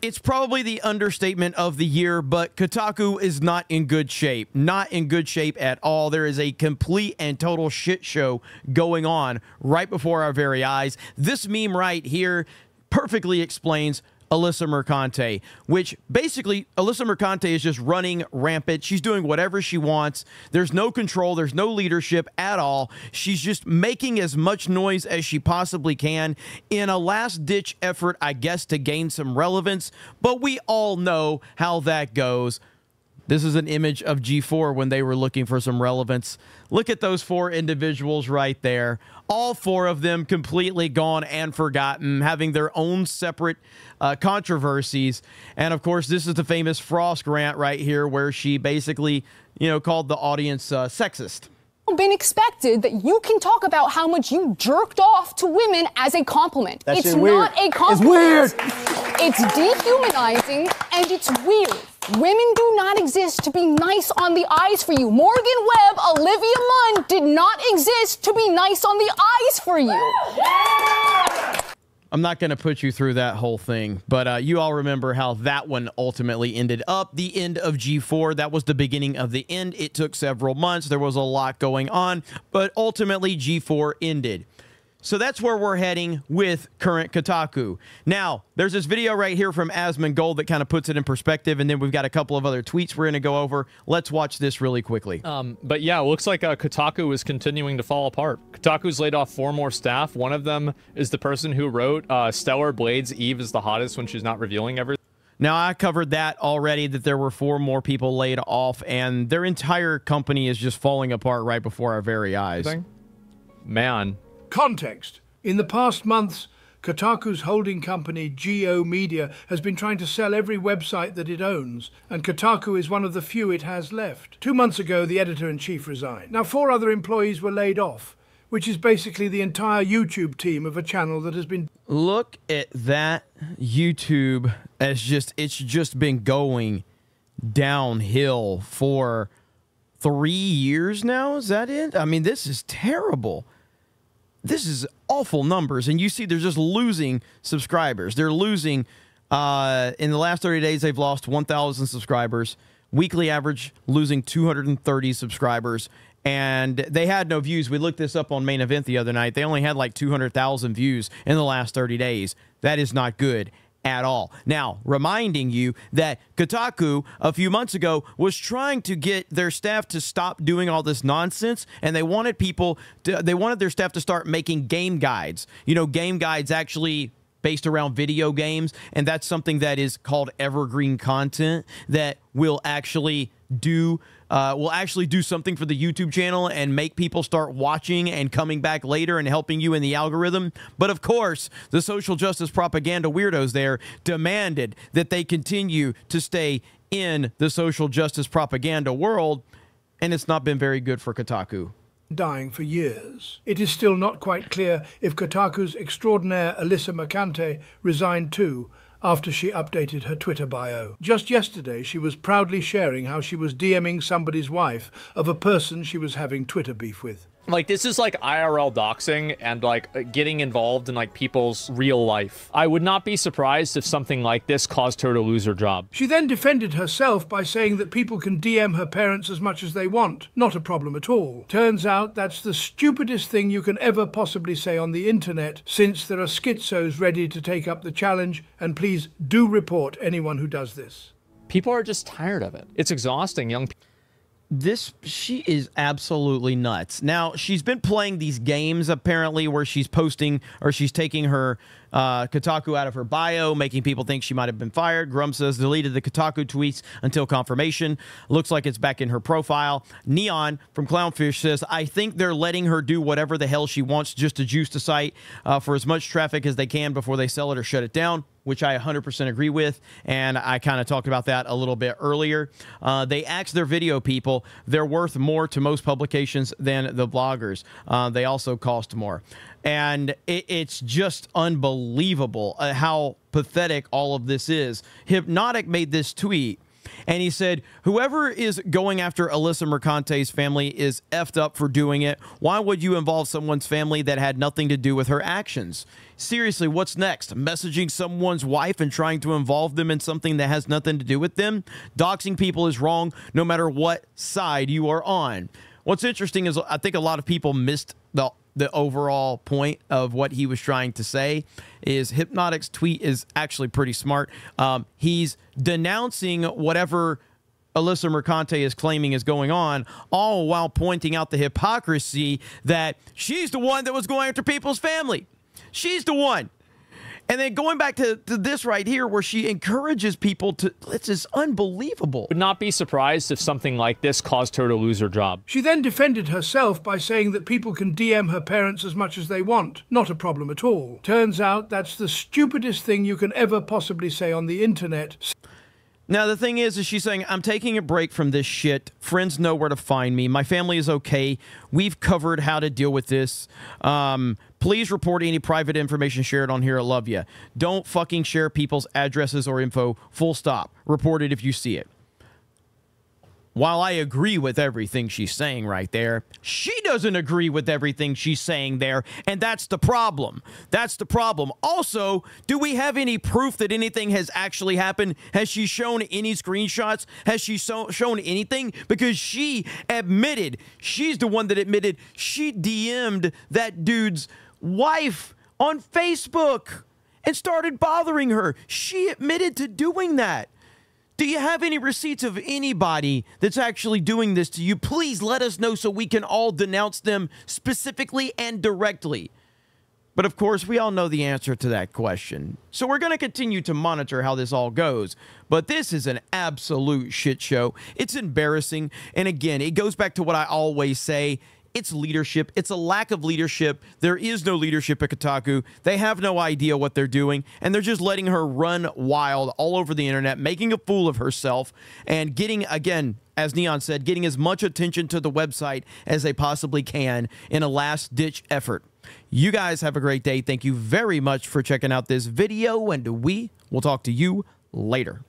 It's probably the understatement of the year, but Kotaku is not in good shape. Not in good shape at all. There is a complete and total shit show going on right before our very eyes. This meme right here perfectly explains Alyssa Mercante, which basically Alyssa Mercante is just running rampant. She's doing whatever she wants. There's no control. There's no leadership at all. She's just making as much noise as she possibly can in a last-ditch effort, I guess, to gain some relevance. But we all know how that goes. This is an image of G4 when they were looking for some relevance. Look at those 4 individuals right there. All 4 of them completely gone and forgotten, having their own separate controversies. And, of course, this is the famous Frost rant right here where she basically, called the audience sexist. Been expected that you can talk about how much you jerked off to women as a compliment. It's not a compliment. It's weird. It's dehumanizing and it's weird. Women do not exist to be nice on the eyes for you. Morgan Webb, Olivia Munn did not exist to be nice on the eyes for you. I'm not going to put you through that whole thing, but you all remember how that one ultimately ended up. The end of G4, that was the beginning of the end. It took several months. There was a lot going on, but ultimately G4 ended. So that's where we're heading with current Kotaku. Now, there's this video right here from Asmongold that kind of puts it in perspective, and then we've got a couple of other tweets we're going to go over. Let's watch this really quickly. But yeah, it looks like Kotaku is continuing to fall apart. Kotaku's laid off 4 more staff. One of them is the person who wrote Stellar Blades Eve is the hottest when she's not revealing everything. Now, I covered that already, that there were 4 more people laid off, and their entire company is just falling apart right before our very eyes. Man. Context. In the past months, Kotaku's holding company, Geo Media, has been trying to sell every website that it owns, and Kotaku is one of the few it has left. 2 months ago, the editor-in-chief resigned. Now, 4 other employees were laid off, which is basically the entire YouTube team of a channel that has been... Look at that YouTube as it's just been going downhill for 3 years now. Is that it? I mean, this is terrible. This is awful numbers, and you see they're just losing subscribers. They're losing, in the last 30 days, they've lost 1,000 subscribers. Weekly average losing 230 subscribers, and they had no views. We looked this up on Main Event the other night. They only had like 200,000 views in the last 30 days. That is not good at all. Now, reminding you that Kotaku a few months ago was trying to get their staff to stop doing all this nonsense, and they wanted their staff to start making game guides. Game guides actually based around video games, and that's something that is called evergreen content that will actually do something for the YouTube channel and make people start watching and coming back later and helping you in the algorithm. But of course, the social justice propaganda weirdos there demanded that they continue to stay in the social justice propaganda world, and it's not been very good for Kotaku. Dying for years. It is still not quite clear if Kotaku's extraordinaire Alyssa Mercante resigned too, after she updated her Twitter bio. Just yesterday, she was proudly sharing how she was DMing somebody's wife of a person she was having Twitter beef with. Like, this is like IRL doxing and like getting involved in like people's real life. I would not be surprised if something like this caused her to lose her job. She then defended herself by saying that people can DM her parents as much as they want. Not a problem at all. Turns out that's the stupidest thing you can ever possibly say on the internet, since there are schizos ready to take up the challenge, and please do report anyone who does this. People are just tired of it. It's exhausting, young people. She is absolutely nuts. Now, she's been playing these games, apparently, where she's posting or she's taking her Kotaku out of her bio, making people think she might have been fired. Grum says deleted the Kotaku tweets until confirmation. Looks like it's back in her profile. Neon from Clownfish says, I think they're letting her do whatever the hell she wants just to juice the site for as much traffic as they can before they sell it or shut it down, which I 100% agree with, and I kind of talked about that a little bit earlier. They asked their video people, they're worth more to most publications than the bloggers. They also cost more. And it's just unbelievable how pathetic all of this is. Hypnotic made this tweet And he said, whoever is going after Alyssa Mercante's family is effed up for doing it. Why would you involve someone's family that had nothing to do with her actions? Seriously, what's next? Messaging someone's wife and trying to involve them in something that has nothing to do with them? Doxing people is wrong no matter what side you are on. What's interesting is I think a lot of people missed the overall point of what he was trying to say. Is Hypnotic's tweet is actually pretty smart. He's denouncing whatever Alyssa Mercante is claiming is going on, all while pointing out the hypocrisy that she's the one that was going after people's family. She's the one. And then going back to this right here where she encourages people to, this is unbelievable. Would not be surprised if something like this caused her to lose her job. She then defended herself by saying that people can DM her parents as much as they want. Not a problem at all. Turns out that's the stupidest thing you can ever possibly say on the internet. Now, the thing is she's saying, I'm taking a break from this shit. Friends know where to find me. My family is okay. We've covered how to deal with this. Please report any private information shared on here. I love you. Don't fucking share people's addresses or info. Full stop. Report it if you see it. While I agree with everything she's saying right there, she doesn't agree with everything she's saying there, and that's the problem. That's the problem. Also, do we have any proof that anything has actually happened? Has she shown any screenshots? Has she shown anything? Because she admitted, she's the one that admitted she DM'd that dude's wife on Facebook and started bothering her. She admitted to doing that. Do you have any receipts of anybody that's actually doing this to you? Please let us know so we can all denounce them specifically and directly. But of course, we all know the answer to that question. So we're going to continue to monitor how this all goes. But this is an absolute shit show. It's embarrassing. And again, it goes back to what I always say. It's leadership. It's a lack of leadership. There is no leadership at Kotaku. They have no idea what they're doing, and they're just letting her run wild all over the internet, making a fool of herself, and getting, again, as Neon said, getting as much attention to the website as they possibly can in a last-ditch effort. You guys have a great day. Thank you very much for checking out this video, and we will talk to you later.